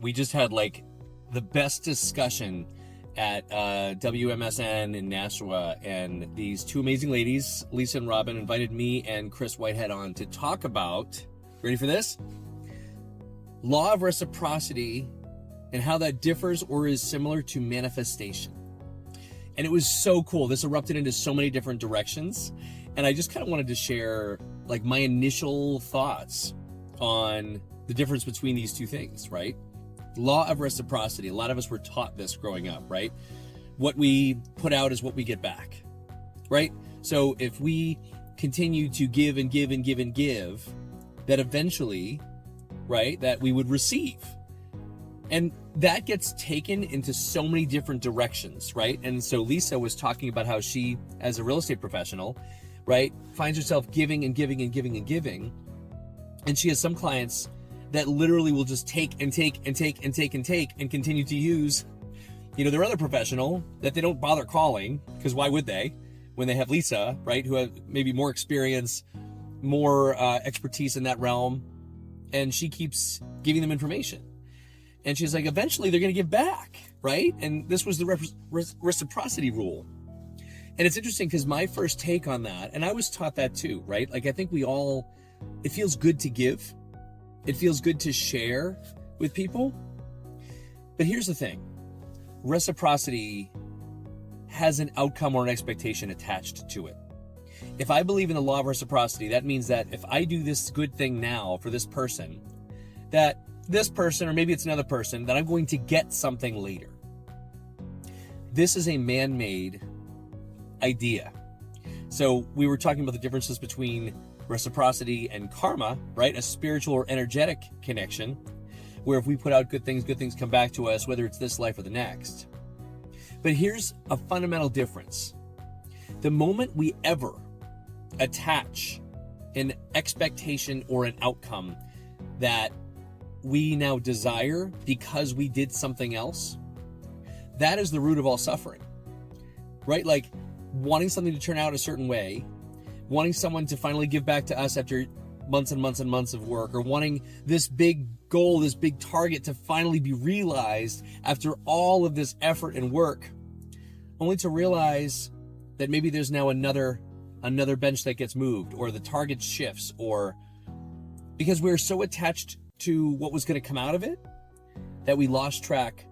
we just had like the best discussion at WMSN in Nashua, and these two amazing ladies, Lisa and Robin, invited me and Chris Whitehead on to talk about, ready for this? Law of Reciprocity and how that differs or is similar to manifestation. And it was so cool. This erupted into so many different directions. And I just kind of wanted to share like my initial thoughts on the difference between these two things, right? Law of reciprocity. A lot of us were taught this growing up, right? What we put out is what we get back, right? So if we continue to give and give and give and give, that eventually, right, that we would receive. And that gets taken into so many different directions, right? And so Lisa was talking about how she, as a real estate professional, right, finds herself giving and giving and giving and giving. And she has some clients that literally will just take and take and take and take and take and continue to use, their other professional that they don't bother calling, because why would they, when they have Lisa, right, who have maybe more experience, more expertise in that realm, and she keeps giving them information. And she's like, eventually they're going to give back, right? And this was the reciprocity rule. And it's interesting because my first take on that, and I was taught that too, right? Like, I think it feels good to give. It feels good to share with people. But here's the thing. Reciprocity has an outcome or an expectation attached to it. If I believe in the law of reciprocity, that means that if I do this good thing now for this person, that this person, or maybe it's another person, that I'm going to get something later. This is a man-made idea. So we were talking about the differences between reciprocity and karma, right? A spiritual or energetic connection, where if we put out good things come back to us, whether it's this life or the next. But here's a fundamental difference. The moment we ever attach an expectation or an outcome that we now desire because we did something else, that is the root of all suffering, right? Like wanting something to turn out a certain way, wanting someone to finally give back to us after months and months and months of work, or wanting this big goal, this big target to finally be realized after all of this effort and work, only to realize that maybe there's now another bench that gets moved, or the target shifts, or because we're so attached to what was going to come out of it that we lost track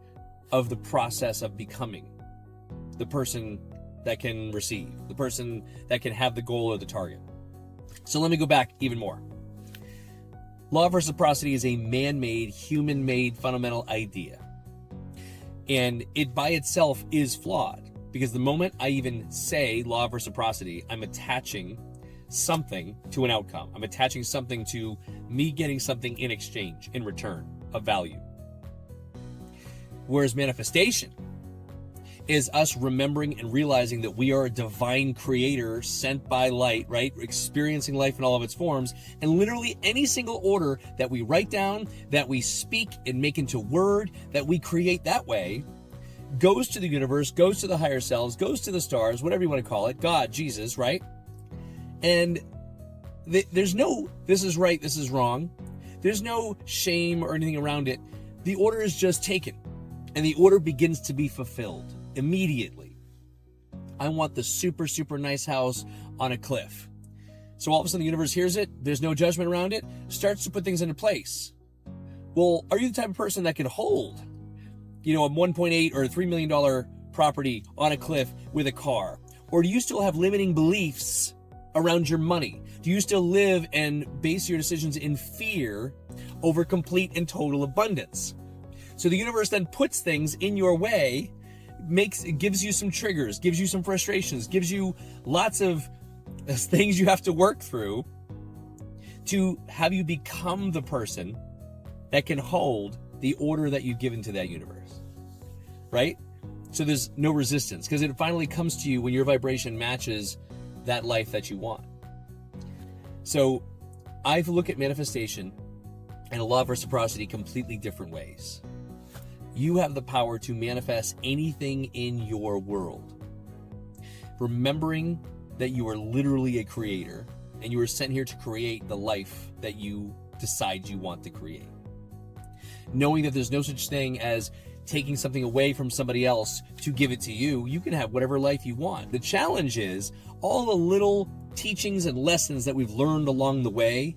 of the process of becoming the person that can receive, the person that can have the goal or the target. So let me go back even more. Law of reciprocity is a man-made, human-made fundamental idea. And it by itself is flawed, because the moment I even say law of reciprocity, I'm attaching something to an outcome. I'm attaching something to me getting something in exchange, in return of value. Whereas manifestation is us remembering and realizing that we are a divine creator sent by light, right? Experiencing life in all of its forms. And literally any single order that we write down, that we speak and make into word, that we create that way, goes to the universe, goes to the higher selves, goes to the stars, whatever you want to call it, God, Jesus, right? And there's no, this is right, this is wrong. There's no shame or anything around it. The order is just taken, and the order begins to be fulfilled immediately. I want the super, super nice house on a cliff. So all of a sudden the universe hears it, there's no judgment around it, starts to put things into place. Well, are you the type of person that can hold, a $1.8 or $3 million property on a cliff with a car? Or do you still have limiting beliefs around your money? Do you still live and base your decisions in fear over complete and total abundance? So the universe then puts things in your way, gives you some triggers, gives you some frustrations, gives you lots of things you have to work through to have you become the person that can hold the order that you've given to that universe, right? So there's no resistance, because it finally comes to you when your vibration matches that life that you want. So I look at manifestation and a law of reciprocity completely different ways. You have the power to manifest anything in your world. Remembering that you are literally a creator and you are sent here to create the life that you decide you want to create. knowing that there's no such thing as taking something away from somebody else to give it to you. You can have whatever life you want. The challenge is all the little teachings and lessons that we've learned along the way,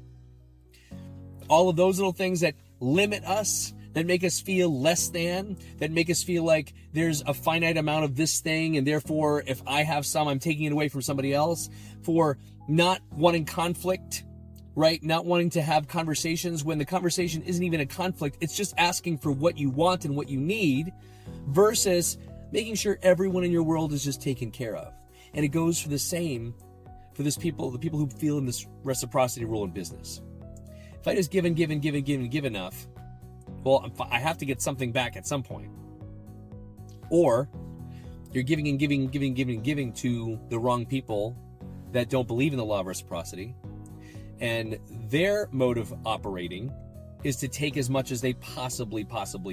all of those little things that limit us, that make us feel less than, that make us feel like there's a finite amount of this thing, and therefore if I have some, I'm taking it away from somebody else, for not wanting conflict, right? Not wanting to have conversations when the conversation isn't even a conflict. It's just asking for what you want and what you need, versus making sure everyone in your world is just taken care of. And it goes for the same for the people who feel in this reciprocity rule in business. If I just give enough, well, I have to get something back at some point. Or you're giving to the wrong people that don't believe in the law of reciprocity. And their mode of operating is to take as much as they possibly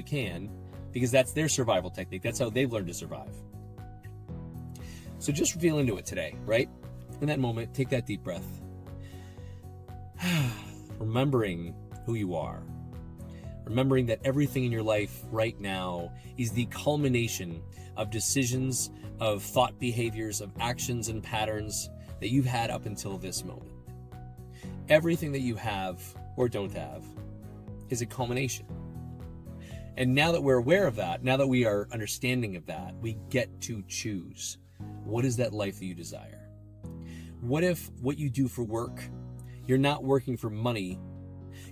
can, because that's their survival technique. That's how they've learned to survive. So just feel into it today, right? In that moment, take that deep breath. Remembering who you are. Remembering that everything in your life right now is the culmination of decisions, of thought behaviors, of actions and patterns that you've had up until this moment. Everything that you have or don't have is a culmination. And now that we're aware of that, now that we are understanding of that, we get to choose. What is that life that you desire? What if what you do for work, you're not working for money,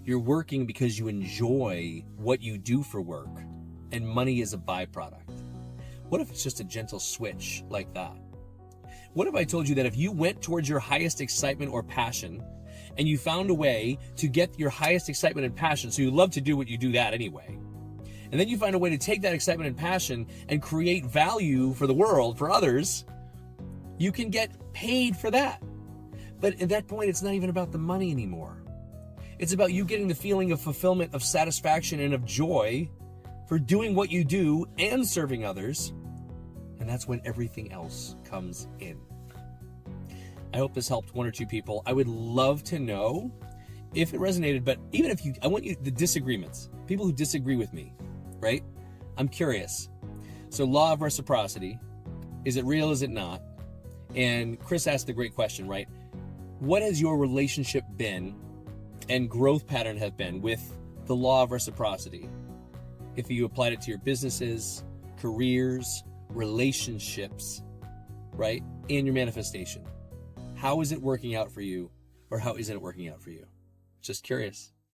you're working because you enjoy what you do for work, and money is a byproduct? What if it's just a gentle switch like that? What if I told you that if you went towards your highest excitement or passion, and you found a way to get your highest excitement and passion, so you love to do what you do that anyway, and then you find a way to take that excitement and passion and create value for the world, for others, you can get paid for that. But at that point, it's not even about the money anymore. It's about you getting the feeling of fulfillment, of satisfaction, and of joy for doing what you do and serving others. And that's when everything else comes in. I hope this helped one or two people. I would love to know if it resonated, but even if I want you, the disagreements, people who disagree with me, right? I'm curious. So law of reciprocity, is it real, is it not? And Chris asked the great question, right? What has your relationship been and growth pattern have been with the law of reciprocity? If you applied it to your businesses, careers, relationships, right? And your manifestation. How is it working out for you, or how isn't it working out for you? Just curious.